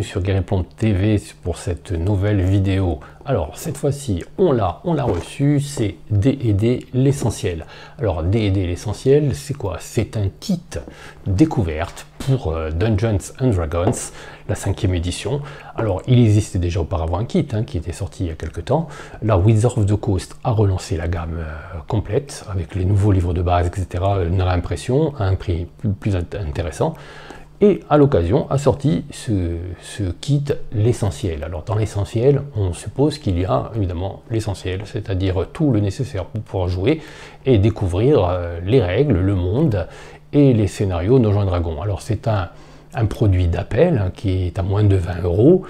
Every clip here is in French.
sur Garyplon TV pour cette nouvelle vidéo. Alors cette fois-ci on l'a reçu, c'est D&D l'essentiel. Alors D&D l'essentiel c'est quoi? C'est un kit découverte pour Dungeons and Dragons, la 5e édition. Alors il existait déjà auparavant un kit qui était sorti il y a quelques temps. Là Wizards of the Coast a relancé la gamme complète avec les nouveaux livres de base, etc. Une réimpression à un prix plus intéressant. Et à l'occasion a sorti ce kit l'essentiel. Alors dans l'essentiel, on suppose qu'il y a évidemment l'essentiel, c'est-à-dire tout le nécessaire pour pouvoir jouer et découvrir les règles, le monde et les scénarios Donjons et Dragons. Alors c'est un produit d'appel qui est à moins de 20 €.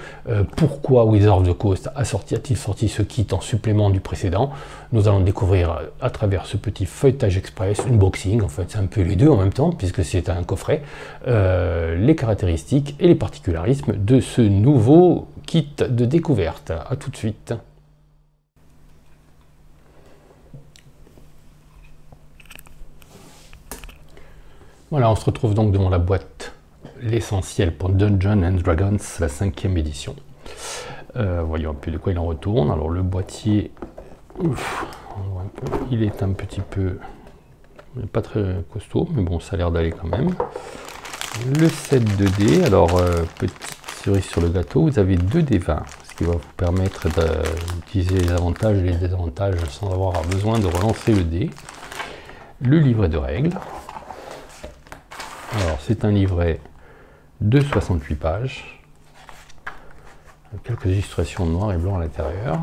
Pourquoi Wizards of the Coast a-t-il sorti ce kit en supplément du précédent? Nous allons découvrir à travers ce petit feuilletage express, unboxing, en fait c'est un peu les deux en même temps puisque c'est un coffret, les caractéristiques et les particularismes de ce nouveau kit de découverte. A tout de suite. Voilà, on se retrouve donc devant la boîte l'essentiel pour Dungeons and Dragons, la 5e édition. Voyons un peu de quoi il en retourne. Alors le boîtier, il est un petit peu, pas très costaud, mais bon, ça a l'air d'aller quand même. Le set de dés, alors petite cerise sur le gâteau, vous avez 2 dés 20, ce qui va vous permettre d'utiliser les avantages et les désavantages sans avoir besoin de relancer le dé. Le livret de règles. Alors c'est un livret de 68 pages, quelques illustrations noir et blanc à l'intérieur,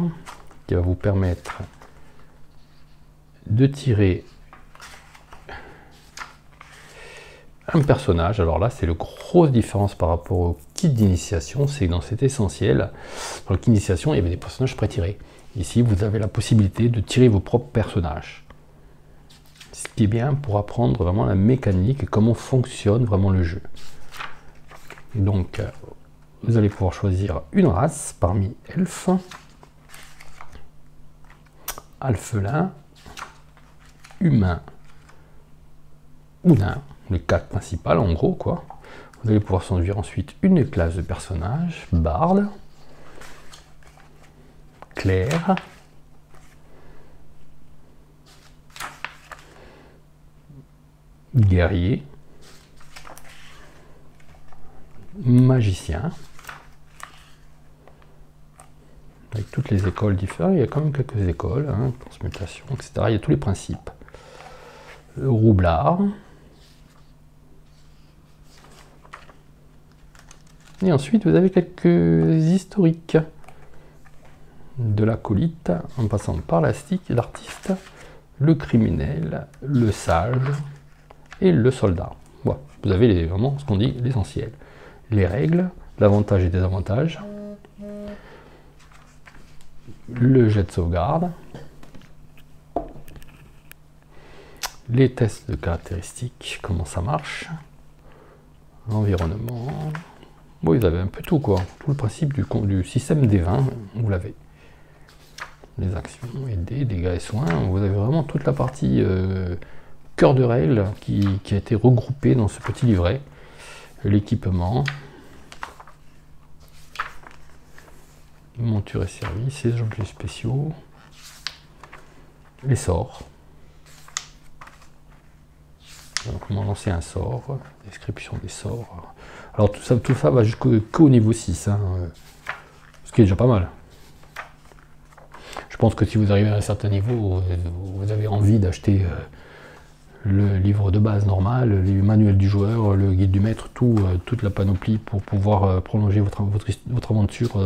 qui va vous permettre de tirer un personnage. Alors là, c'est la grosse différence par rapport au kit d'initiation, c'est que dans cet essentiel, dans le kit d'initiation, il y avait des personnages pré-tirés. Ici, vous avez la possibilité de tirer vos propres personnages. Ce qui est bien pour apprendre vraiment la mécanique et comment fonctionne vraiment le jeu. Donc, vous allez pouvoir choisir une race parmi elfes, alphelins, humains ou nains, les 4 principales en gros quoi. Vous allez pouvoir conduire ensuite une classe de personnages, barde, clerc, guerrier, magicien, avec toutes les écoles différentes. Il y a quand même quelques écoles, transmutation, etc. Il y a tous les principes. Le roublard. Et ensuite, vous avez quelques historiques. De l'acolyte, en passant par l'artiste, le criminel, le sage et le soldat. Voilà. Vous avez vraiment ce qu'on dit l'essentiel. Les règles, l'avantage et désavantage, le jet de sauvegarde, les tests de caractéristiques, comment ça marche, l'environnement. Bon, vous avez un peu tout quoi, tout le principe du système des 20, vous l'avez. Les actions, et dégâts et soins, vous avez vraiment toute la partie cœur de règles qui a été regroupée dans ce petit livret. L'équipement, monture et service, les objets spéciaux, les sorts. Alors, comment lancer un sort, description des sorts. Alors tout ça va jusqu'au niveau 6, ce qui est déjà pas mal. Je pense que si vous arrivez à un certain niveau, vous avez envie d'acheter le livre de base normal, les manuels du joueur, le guide du maître, toute la panoplie pour pouvoir prolonger votre aventure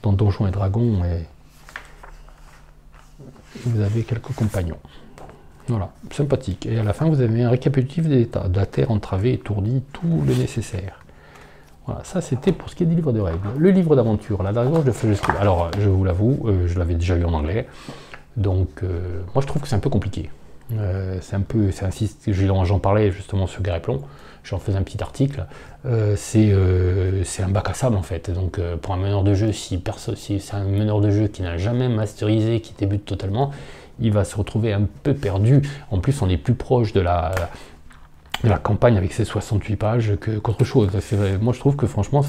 dans Donjons et Dragons, et vous avez quelques compagnons. Voilà, sympathique. Et à la fin, vous avez un récapitulatif des états, de la terre entravée, étourdie, tout le nécessaire. Voilà, ça c'était pour ce qui est du livre de règles. Le livre d'aventure, la gorge de feu. Alors, je vous l'avoue, je l'avais déjà lu en anglais, donc moi je trouve que c'est un peu compliqué. J'en parlais justement sur Garyplon, j'en faisais un petit article. C'est un bac à sable en fait. Donc pour un meneur de jeu, si c'est un meneur de jeu qui n'a jamais masterisé, qui débute totalement, il va se retrouver un peu perdu. En plus, on est plus proche de la campagne avec ses 68 pages qu'autre chose. Moi je trouve que franchement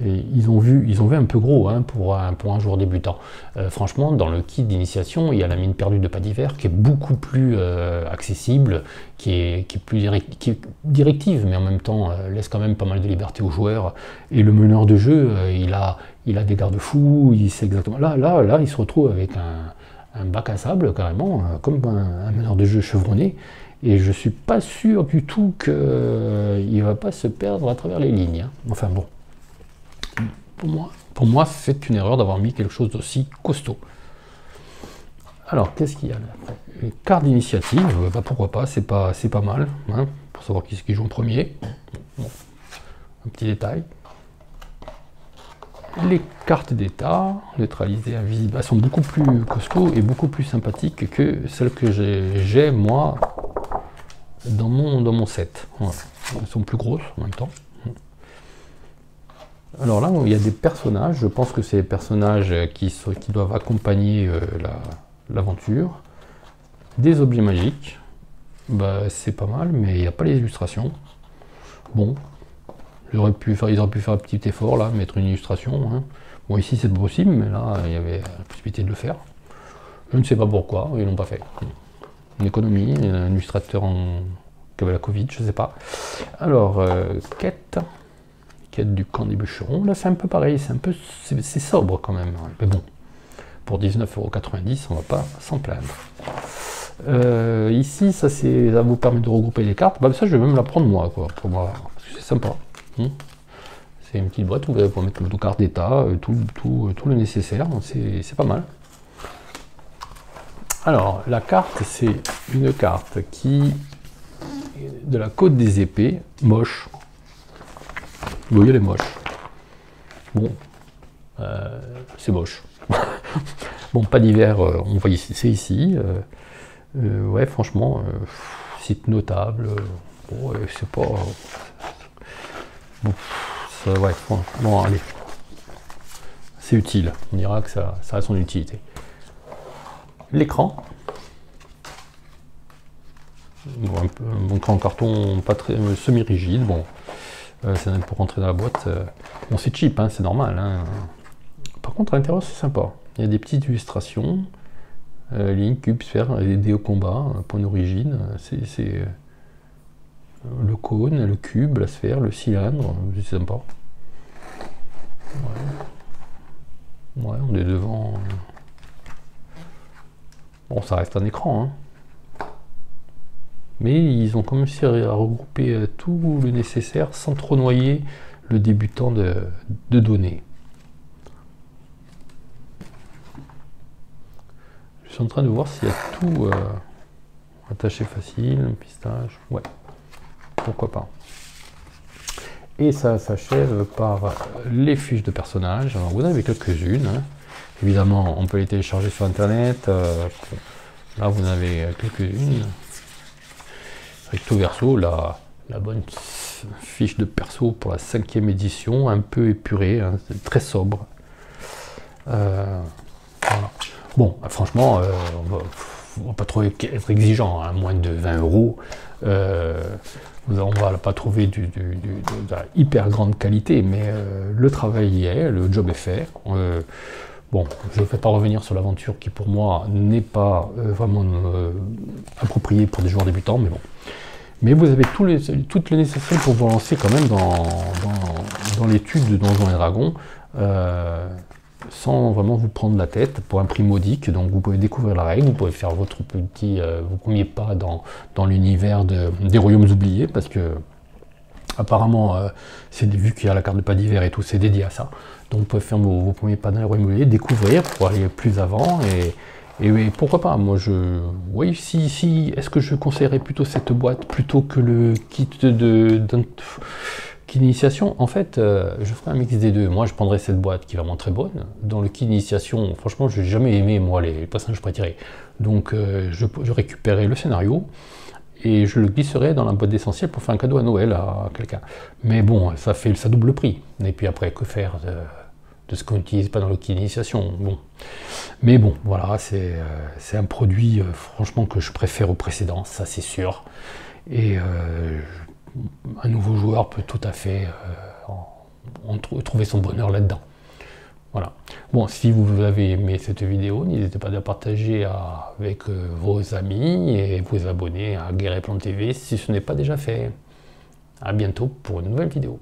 ils ont vu un peu gros hein, pour un joueur débutant. Franchement, dans le kit d'initiation, il y a la mine perdue de pas d'hiver qui est beaucoup plus accessible, qui est plus directive, mais en même temps laisse quand même pas mal de liberté aux joueurs. Et le meneur de jeu, il a des garde-fous, il sait exactement. Là, il se retrouve avec un bac à sable carrément, comme un meneur de jeu chevronné. Et je suis pas sûr du tout qu'il ne va pas se perdre à travers les lignes. Hein. Enfin bon, pour moi c'est une erreur d'avoir mis quelque chose d'aussi costaud. Alors, qu'est-ce qu'il y a là après? Les cartes d'initiative, bah, pourquoi pas, c'est pas mal, hein, pour savoir qui joue en premier. Bon, un petit détail. Les cartes d'état, neutralisées, invisibles, elles sont beaucoup plus costauds et beaucoup plus sympathiques que celles que j'ai moi dans mon set. Voilà. Elles sont plus grosses en même temps. Alors là, il y a des personnages, je pense que c'est les personnages qui doivent accompagner l'aventure. Des objets magiques, bah, c'est pas mal, mais il n'y a pas les illustrations. Bon, ils auraient pu faire un petit effort là, mettre une illustration. Hein. Bon, ici c'est possible, mais là, il y avait la possibilité de le faire. Je ne sais pas pourquoi, ils l'ont pas fait. Une économie, un illustrateur qui avait la Covid, je ne sais pas. Alors, quête du camp des bûcherons, là c'est un peu pareil, c'est sobre quand même, mais bon, pour 19,90 €, on va pas s'en plaindre. Ici, ça vous permet de regrouper les cartes, bah, ça je vais même la prendre moi, quoi, pour moi, parce que c'est sympa. C'est une petite boîte où vous pouvez mettre vos cartes d'état, tout le nécessaire, c'est pas mal. Alors, la carte, c'est une carte de la côte des épées, moche. Vous voyez, elle est moche. Bon, c'est moche. Bon, pas d'hiver, on voit ici, c'est ici. Ouais, franchement, site notable. Bon, c'est pas. Bon, ouais, bon, allez. C'est utile. On dira que ça a son utilité. L'écran. Bon, un écran en carton pas très semi-rigide. Bon. C'est pour rentrer dans la boîte. Bon, c'est cheap, hein, c'est normal. Hein. Par contre, à l'intérieur, c'est sympa. Il y a des petites illustrations. Ligne, cube, sphère, aider au combat, point d'origine. C'est le cône, le cube, la sphère, le cylindre. C'est sympa. Ouais, on est devant. Bon, ça reste un écran. Hein. Mais ils ont quand même réussi à regrouper tout le nécessaire sans trop noyer le débutant de données. Je suis en train de voir s'il y a tout attaché facile, pistage, ouais, pourquoi pas. Et ça s'achève par les fiches de personnages. Alors, vous en avez quelques-unes. Hein. Évidemment, on peut les télécharger sur Internet. Là, vous en avez quelques-unes. Recto verso, la bonne fiche de perso pour la 5e édition, un peu épurée, hein, c'est très sobre. Voilà. Bon, franchement, on va pas trop être exigeant, hein, moins de 20 €. On va pas trouver de la hyper grande qualité, mais le travail y est, le job est fait. Bon, je ne vais pas revenir sur l'aventure qui pour moi n'est pas vraiment appropriée pour des joueurs débutants, mais bon. Mais vous avez toutes les nécessaires pour vous lancer quand même dans l'étude de Donjons et Dragons, sans vraiment vous prendre la tête pour un prix modique. Donc vous pouvez découvrir la règle, vous pouvez faire vos premiers pas dans l'univers des Royaumes oubliés, parce que apparemment, vu qu'il y a la carte de pas d'hiver et tout, c'est dédié à ça. Donc vous pouvez faire vos premiers pas dans les Royaumes oubliés, découvrir pour aller plus avant et pourquoi pas, moi oui, est-ce que je conseillerais plutôt cette boîte plutôt que le kit d'initiation? En fait, je ferai un mix des deux. Moi, je prendrais cette boîte qui est vraiment très bonne. Dans le kit d'initiation, franchement, je n'ai jamais aimé, moi, les personnages prétirés. Donc, je récupérerai le scénario et je le glisserai dans la boîte d'essentiel pour faire un cadeau à Noël à quelqu'un. Mais bon, ça fait ça double prix. Et puis après, que faire de ce qu'on n'utilise pas dans le kit d'initiation? Bon. Mais bon, voilà, c'est un produit, franchement, que je préfère au précédent, ça c'est sûr. Et un nouveau joueur peut tout à fait trouver son bonheur là-dedans. Voilà. Bon, si vous avez aimé cette vidéo, n'hésitez pas à la partager avec vos amis et vous abonner à Guerre et Plante TV si ce n'est pas déjà fait. A bientôt pour une nouvelle vidéo.